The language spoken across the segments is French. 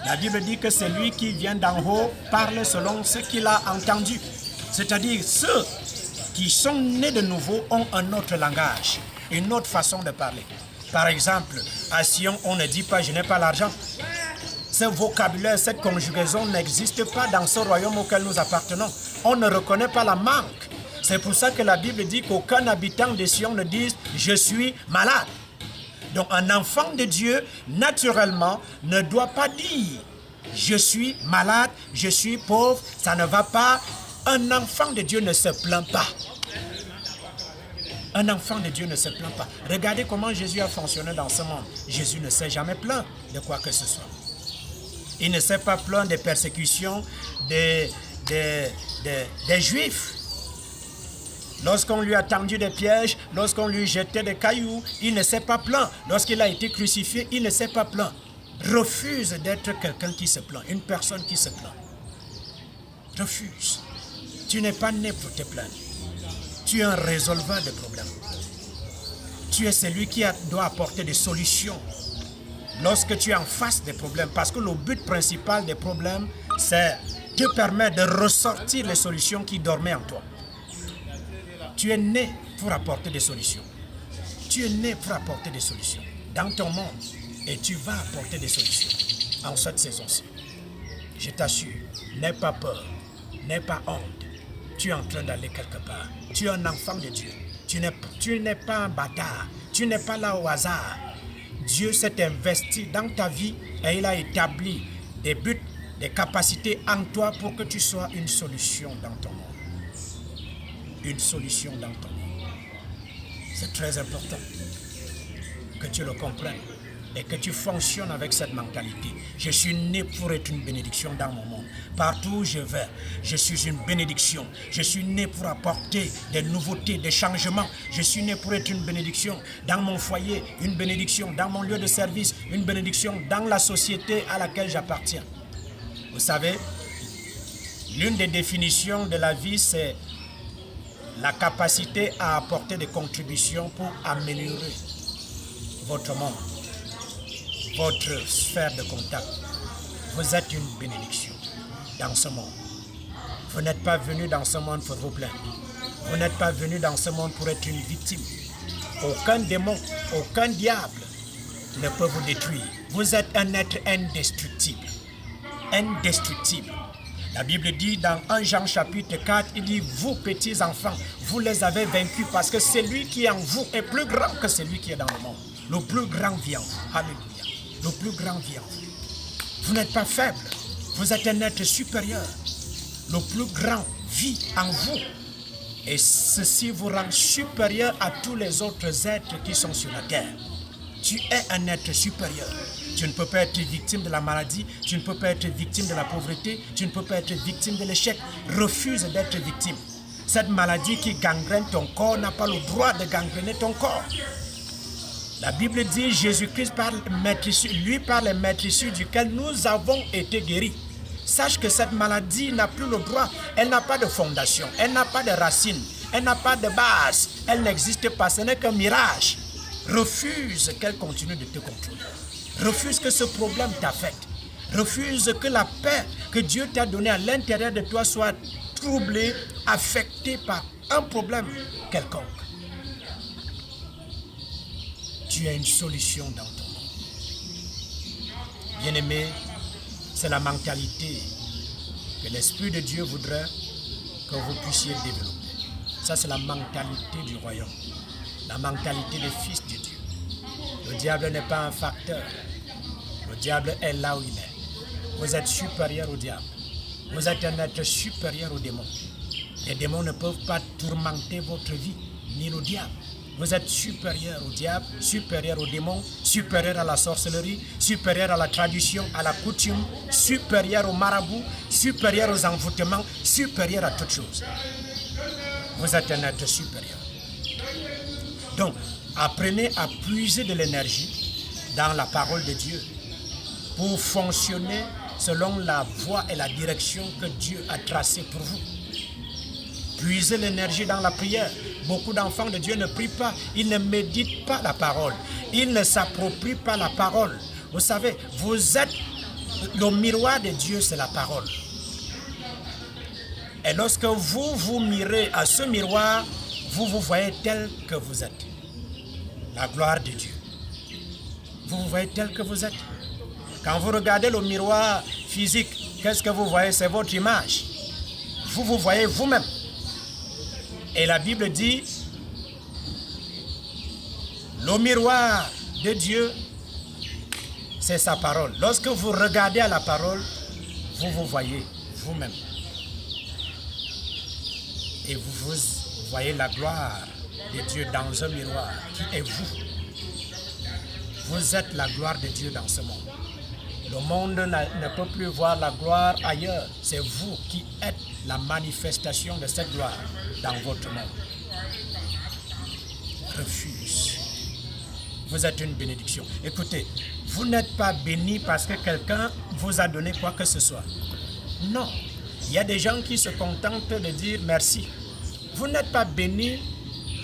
La Bible dit que celui qui vient d'en haut parle selon ce qu'il a entendu. C'est-à-dire ceux qui sont nés de nouveau ont un autre langage, une autre façon de parler. Par exemple, à Sion, on ne dit pas « je n'ai pas l'argent ». Ce vocabulaire, cette conjugaison n'existe pas dans ce royaume auquel nous appartenons. On ne reconnaît pas la manque. C'est pour ça que la Bible dit qu'aucun habitant de Sion ne dise « je suis malade ». Donc un enfant de Dieu, naturellement, ne doit pas dire « je suis malade, je suis pauvre, ça ne va pas ». Un enfant de Dieu ne se plaint pas. Un enfant de Dieu ne se plaint pas. Regardez comment Jésus a fonctionné dans ce monde. Jésus ne s'est jamais plaint de quoi que ce soit. Il ne s'est pas plaint des persécutions des Juifs. Lorsqu'on lui a tendu des pièges, lorsqu'on lui jetait des cailloux, il ne s'est pas plaint. Lorsqu'il a été crucifié, il ne s'est pas plaint. Refuse d'être quelqu'un qui se plaint, une personne qui se plaint. Refuse. Tu n'es pas né pour te plaindre. Tu es un résolveur de problèmes. Tu es celui qui doit apporter des solutions lorsque tu es en face des problèmes. Parce que le but principal des problèmes, c'est de permettre de ressortir les solutions qui dormaient en toi. Tu es né pour apporter des solutions. Tu es né pour apporter des solutions dans ton monde. Et tu vas apporter des solutions en cette saison-ci. Je t'assure, n'aie pas peur, n'aie pas honte. Tu es en train d'aller quelque part. Tu es un enfant de Dieu. Tu n'es pas un bâtard. Tu n'es pas là au hasard. Dieu s'est investi dans ta vie et il a établi des buts, des capacités en toi pour que tu sois une solution dans ton monde. Une solution dans ton monde. C'est très important que tu le comprennes et que tu fonctionnes avec cette mentalité. Je suis né pour être une bénédiction dans mon monde. Partout où je vais, je suis une bénédiction. Je suis né pour apporter des nouveautés, des changements. Je suis né pour être une bénédiction dans mon foyer, une bénédiction dans mon lieu de service, une bénédiction dans la société à laquelle j'appartiens. Vous savez, l'une des définitions de la vie, c'est la capacité à apporter des contributions pour améliorer votre monde, votre sphère de contact. Vous êtes une bénédiction dans ce monde. Vous n'êtes pas venu dans ce monde pour vous plaindre. Vous n'êtes pas venu dans ce monde pour être une victime. Aucun démon, aucun diable ne peut vous détruire. Vous êtes un être indestructible. Indestructible. La Bible dit dans 1 Jean chapitre 4, il dit « Vous petits enfants, vous les avez vaincus parce que celui qui est en vous est plus grand que celui qui est dans le monde. » Le plus grand vit en vous. Alléluia. Le plus grand vit en vous. Vous n'êtes pas faible. Vous êtes un être supérieur. Le plus grand vit en vous. Et ceci vous rend supérieur à tous les autres êtres qui sont sur la terre. Tu es un être supérieur. Tu ne peux pas être victime de la maladie. Tu ne peux pas être victime de la pauvreté. Tu ne peux pas être victime de l'échec. Refuse d'être victime. Cette maladie qui gangrène ton corps n'a pas le droit de gangréner ton corps. La Bible dit Jésus-Christ lui par les maîtrisses duquel nous avons été guéris. Sache que cette maladie n'a plus le droit. Elle n'a pas de fondation. Elle n'a pas de racines. Elle n'a pas de base. Elle n'existe pas. Ce n'est qu'un mirage. Refuse qu'elle continue de te contrôler. Refuse que ce problème t'affecte. Refuse que la paix que Dieu t'a donnée à l'intérieur de toi soit troublée, affectée par un problème quelconque. Tu as une solution dans ton monde. Bien-aimé, c'est la mentalité que l'Esprit de Dieu voudrait que vous puissiez développer. Ça, c'est la mentalité du royaume. La mentalité des fils de Dieu. Le diable n'est pas un facteur. Le diable est là où il est. Vous êtes supérieur au diable. Vous êtes un être supérieur aux démons. Les démons ne peuvent pas tourmenter votre vie, ni le diable. Vous êtes supérieur au diable, supérieur aux démons, supérieur à la sorcellerie, supérieur à la tradition, à la coutume, supérieur aux marabouts, supérieur aux envoûtements, supérieur à toutes choses. Vous êtes un être supérieur. Donc, apprenez à puiser de l'énergie dans la parole de Dieu pour fonctionner selon la voie et la direction que Dieu a tracée pour vous. Puisez l'énergie dans la prière. Beaucoup d'enfants de Dieu ne prient pas. Ils ne méditent pas la parole. Ils ne s'approprient pas la parole. Vous savez, vous êtes Le miroir de Dieu, c'est la parole. Et lorsque vous vous mirez à ce miroir, vous vous voyez tel que vous êtes. La gloire de Dieu. Vous vous voyez tel que vous êtes. Quand vous regardez le miroir physique, qu'est-ce que vous voyez? C'est votre image. Vous vous voyez vous-même. Et la Bible dit, le miroir de Dieu, c'est sa parole. Lorsque vous regardez à la parole, vous vous voyez vous-même. Et vous voyez la gloire de Dieu dans un miroir qui est vous. Vous êtes la gloire de Dieu dans ce monde. Le monde ne peut plus voir la gloire ailleurs. C'est vous qui êtes la manifestation de cette gloire dans votre monde. Refuse. Vous êtes une bénédiction. Écoutez, vous n'êtes pas béni parce que quelqu'un vous a donné quoi que ce soit. Non. Il y a des gens qui se contentent de dire merci. Vous n'êtes pas béni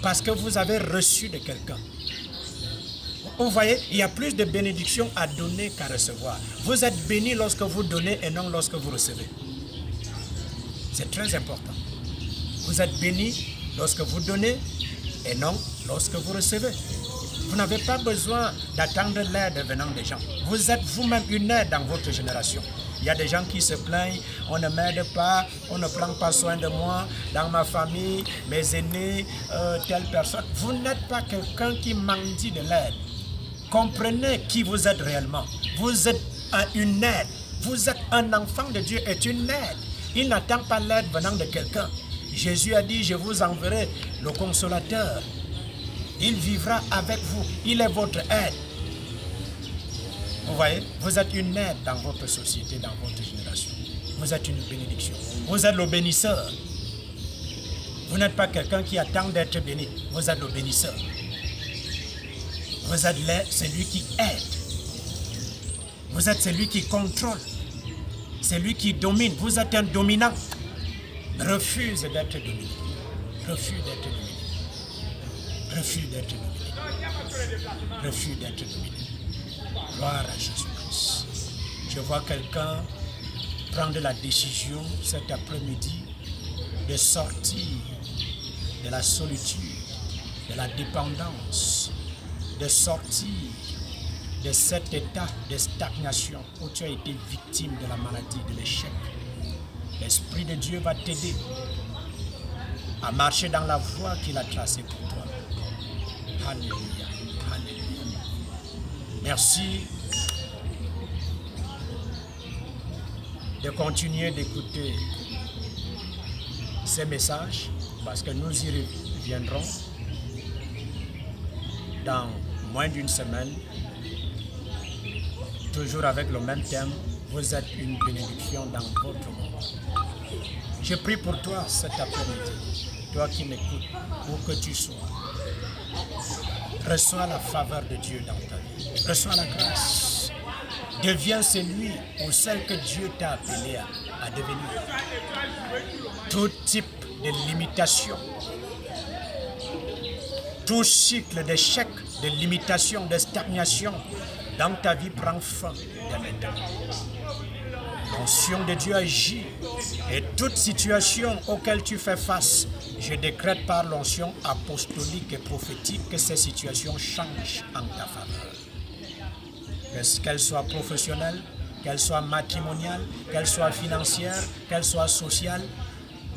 parce que vous avez reçu de quelqu'un. Vous voyez, il y a plus de bénédictions à donner qu'à recevoir. Vous êtes béni lorsque vous donnez et non lorsque vous recevez. C'est très important. Vous êtes béni lorsque vous donnez et non lorsque vous recevez. Vous n'avez pas besoin d'attendre l'aide venant des gens. Vous êtes vous-même une aide dans votre génération. Il y a des gens qui se plaignent, on ne m'aide pas, on ne prend pas soin de moi, dans ma famille, mes aînés, telle personne. Vous n'êtes pas quelqu'un qui mendie de l'aide. Comprenez qui vous êtes réellement. Vous êtes une aide. Vous êtes un enfant de Dieu, est une aide. Il n'attend pas l'aide venant de quelqu'un. Jésus a dit, je vous enverrai le consolateur. Il vivra avec vous. Il est votre aide. Vous voyez, vous êtes une aide dans votre société, dans votre génération. Vous êtes une bénédiction. Vous êtes le bénisseur. Vous n'êtes pas quelqu'un qui attend d'être béni. Vous êtes le bénisseur. Vous êtes celui qui aide. Vous êtes celui qui contrôle. Celui qui domine. Vous êtes un dominant. Refuse d'être dominé. Refuse d'être dominé. Refuse d'être dominé. Refuse d'être dominé. Gloire à Jésus-Christ. Je vois quelqu'un prendre la décision cet après-midi de sortir de la solitude, de la dépendance, de sortir de cet état de stagnation où tu as été victime de la maladie, de l'échec. L'Esprit de Dieu va t'aider à marcher dans la voie qu'il a tracée pour toi. Alléluia, alléluia. Merci de continuer d'écouter ces messages parce que nous y reviendrons dans moins d'une semaine, toujours avec le même thème. Vous êtes une bénédiction dans votre monde. Je prie pour toi cet après-midi, toi qui m'écoutes, où que tu sois. Reçois la faveur de Dieu dans ta vie. Reçois la grâce. Deviens celui ou celle que Dieu t'a appelé à devenir. Tout type de limitation, tout cycle d'échec, de limitation, de stagnation dans ta vie prend fin dès maintenant. L'onction de Dieu agit et toute situation auquel tu fais face, je décrète par l'onction apostolique et prophétique que ces situations changent en ta faveur. Qu'elles soient professionnelles, qu'elles soient matrimoniales, qu'elles soient financières, qu'elles soient sociales,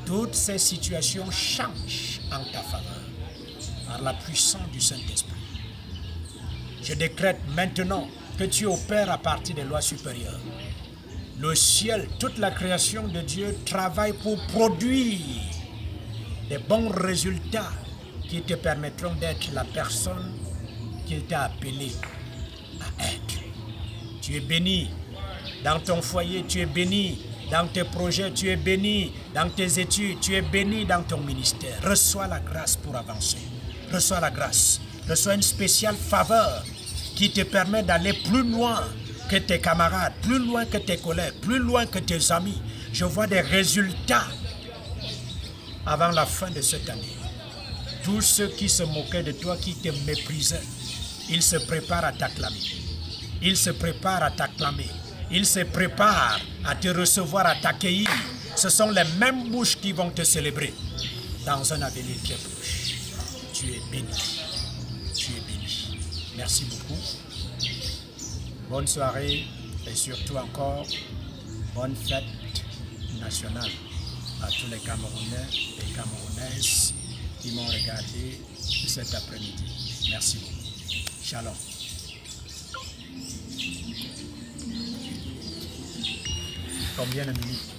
toutes ces situations changent en ta faveur par la puissance du Saint-Esprit. Je décrète maintenant que tu opères à partir des lois supérieures. Le ciel, toute la création de Dieu travaille pour produire des bons résultats qui te permettront d'être la personne qu'il t'a appelé à être. Tu es béni dans ton foyer, tu es béni dans tes projets, tu es béni dans tes études, tu es béni dans ton ministère. Reçois la grâce pour avancer. Reçois la grâce. Reçois une spéciale faveur qui te permet d'aller plus loin que tes camarades, plus loin que tes collègues, plus loin que tes amis. Je vois des résultats avant la fin de cette année. Tous ceux qui se moquaient de toi, qui te méprisaient, ils se préparent à t'acclamer. Ils se préparent à t'acclamer. Ils se préparent à te recevoir, à t'accueillir. Ce sont les mêmes bouches qui vont te célébrer dans un avenir bien proche. Tu es béni. Tu es béni. Merci beaucoup. Bonne soirée et surtout encore, bonne fête nationale à tous les Camerounais et Camerounaises qui m'ont regardé cet après-midi. Merci beaucoup. Shalom. Combien de minutes?